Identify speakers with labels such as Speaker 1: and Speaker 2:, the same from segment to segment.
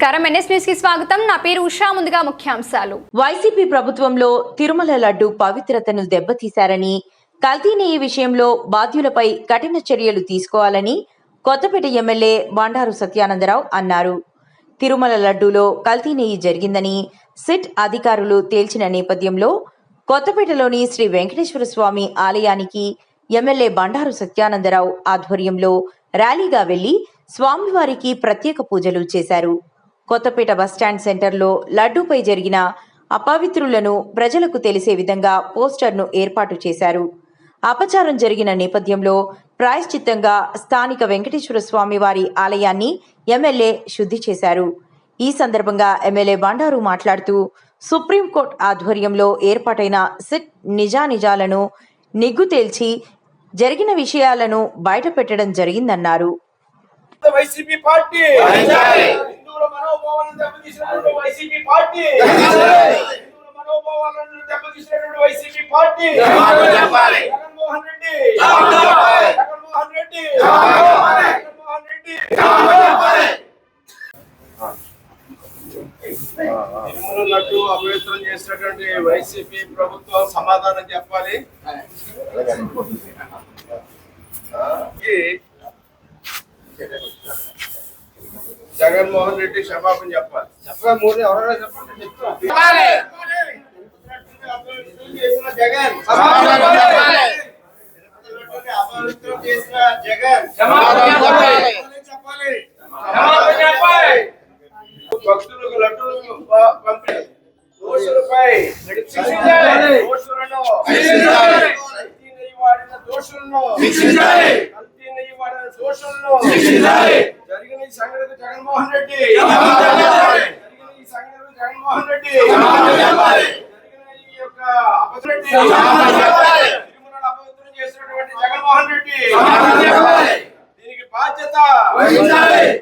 Speaker 1: నమస్కారం NS news కి స్వాగతం. నా పేరు ఉషా. ముందుగా ముఖ్యాంశాలు.
Speaker 2: వైసీపీ ప్రభుత్వంలో తిరుమల లడ్డు పవిత్రతను దెబ్బతీశారని, కల్తీ నెయ్యి విషయంలో బాధ్యులపై కఠిన చర్యలు తీసుకోవాలని కొత్తపేట ఎమ్మెల్యే బండారు సత్యానందరావు అన్నారు. తిరుమల లడ్డూలో కల్తీ నెయ్యి జరిగిందని సిట్ అధికారులు తేల్చిన నేపథ్యంలో కొత్తపేటలోని శ్రీ వెంకటేశ్వర స్వామి ఆలయానికి ఎమ్మెల్యే బండారు సత్యానందరావు ఆధ్వర్యంలో ర్యాలీగా వెళ్లి స్వామివారికి ప్రత్యేక పూజలు చేశారు. కొత్తపేట బస్టాండ్ సెంటర్లో లడ్డూపై జరిగిన అపవిత్రులను ప్రజలకు తెలిసే విధంగా పోస్టర్ను ఏర్పాటు చేశారు. అపచారం జరిగిన నేపథ్యంలో ప్రాయశ్చిత్తంగా స్థానిక వెంకటేశ్వర స్వామి వారి ఆలయాన్ని ఎమ్మెల్యే శుద్ధి చేశారు. ఈ సందర్భంగా ఎమ్మెల్యే బండారు మాట్లాడుతూ సుప్రీంకోర్టు ఆధ్వర్యంలో ఏర్పాటైన సిట్ నిజానిజాలను నిగ్గు తేల్చి జరిగిన విషయాలను బయటపెట్టడం జరిగిందన్నారు.
Speaker 3: వైసీపీ పార్టీ హిందువుల మనోభావాలను దెబ్బతీసినటువంటి వైసీపీ పార్టీ హిందువుల మనోభావాలను దెబ్బతీసినటువంటి వైసీపీ పార్టీ జగన్మోహన్ రెడ్డి జగన్మోహన్ రెడ్డి జగన్మోహన్ రెడ్డి తిరుమల లడ్డు అపవిత్రం చేసినటువంటి వైసీపీ ప్రభుత్వం సమాధానం చెప్పాలి. జగన్మోహన్ రెడ్డి క్షమాపణ చెప్పాలి. చెప్పాలి ఎవరైనా చెప్పండి. చేసిన జగన్ అపవిత్రం చేసిన జగన్ చెప్పాలి. భక్తులకు లడ్డూలు పంపి దోషులపై దోషులను జరిగిన ఈ సంఘటన జగన్మోహన్ రెడ్డి జరిగిన ఈ సంఘటన జగన్మోహన్ రెడ్డి జరిగిన ఈ యొక్క తిరుమల అపవిత్రం చేసినటువంటి జగన్మోహన్ రెడ్డి దీనికి బాధ్యత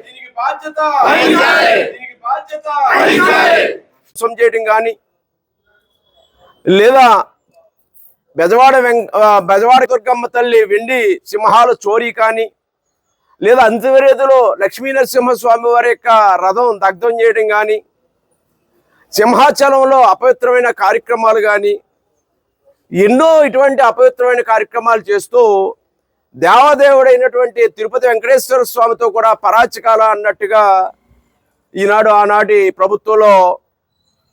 Speaker 3: దీనికి బాధ్యత దీనికి బాధ్యత చేయడం కానీ లేదా బెజవాడ దుర్గమ్మ తల్లి వెండి సింహాల చోరీ కానీ లేదా అంత్యవేదిలో లక్ష్మీ నరసింహస్వామి వారి యొక్క రథం దగ్ధం చేయడం కానీ సింహాచలంలో అపవిత్రమైన కార్యక్రమాలు కానీ ఎన్నో ఇటువంటి అపవిత్రమైన కార్యక్రమాలు చేస్తూ దేవదేవుడైనటువంటి తిరుపతి వెంకటేశ్వర స్వామితో కూడా పరాచికాల అన్నట్టుగా ఈనాడు ఆనాటి ప్రభుత్వంలో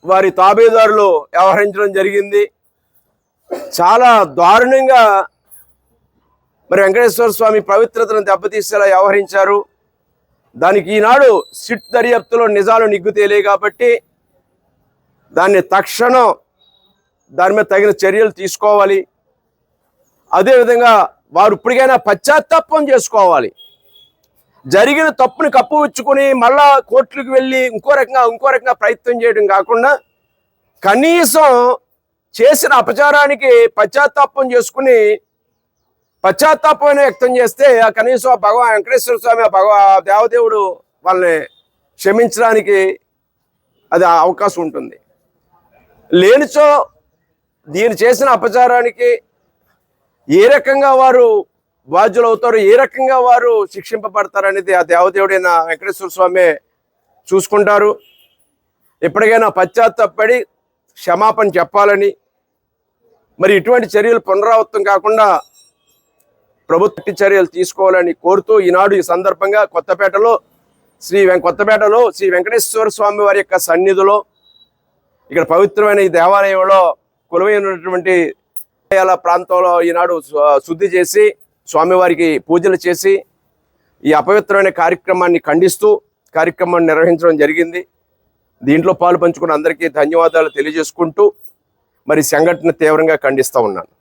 Speaker 3: వారి తాబేదారులు వ్యవహరించడం జరిగింది. చాలా దారుణంగా మరి వెంకటేశ్వర స్వామి పవిత్రతను దెబ్బతీసేలా వ్యవహరించారు. దానికి ఈనాడు సిట్ దర్యాప్తులో నిజాలు నిగ్గు తేలే కాబట్టి దాన్ని తక్షణం దాని మీద తగిన చర్యలు తీసుకోవాలి. అదేవిధంగా వారు ఇప్పటికైనా పశ్చాత్తాపం చేసుకోవాలి. జరిగిన తప్పుని కప్పుపుచ్చుకొని మళ్ళా కోర్టులకు వెళ్ళి ఇంకో రకంగా ప్రయత్నం చేయడం కాకుండా కనీసం చేసిన అపచారానికి పశ్చాత్తాపం చేసుకుని పశ్చాత్తాపం వ్యక్తం చేస్తే కనీసం భగవాన్ వెంకటేశ్వర స్వామి దేవదేవుడు వాళ్ళని క్షమించడానికి అది అవకాశం ఉంటుంది. లేనిచో దీన్ని చేసిన అపచారానికి ఏ రకంగా వారు బాధ్యులు అవుతారు, ఏ రకంగా వారు శిక్షింపబడతారు అనేది ఆ దేవదేవుడైన వెంకటేశ్వర స్వామి చూసుకుంటారు. ఎప్పటికైనా పశ్చాత్తాపడి క్షమాపణ చెప్పాలని, మరి ఇటువంటి చర్యలు పునరావృతం కాకుండా ప్రభుత్వ చర్యలు తీసుకోవాలని కోరుతూ ఈనాడు ఈ సందర్భంగా కొత్తపేటలో శ్రీ వెంకటేశ్వర స్వామి వారి యొక్క సన్నిధిలో ఇక్కడ పవిత్రమైన ఈ దేవాలయంలో కొలువైనటువంటి ప్రాంతంలో ఈనాడు శుద్ధి చేసి స్వామివారికి పూజలు చేసి ఈ అపవిత్రమైన కార్యక్రమాన్ని ఖండిస్తూ కార్యక్రమాన్ని నిర్వహించడం జరిగింది. దీంట్లో పాలు పంచుకున్న అందరికీ ధన్యవాదాలు తెలియజేసుకుంటూ మరి సంఘటన తీవ్రంగా ఖండిస్తూ ఉన్నాను.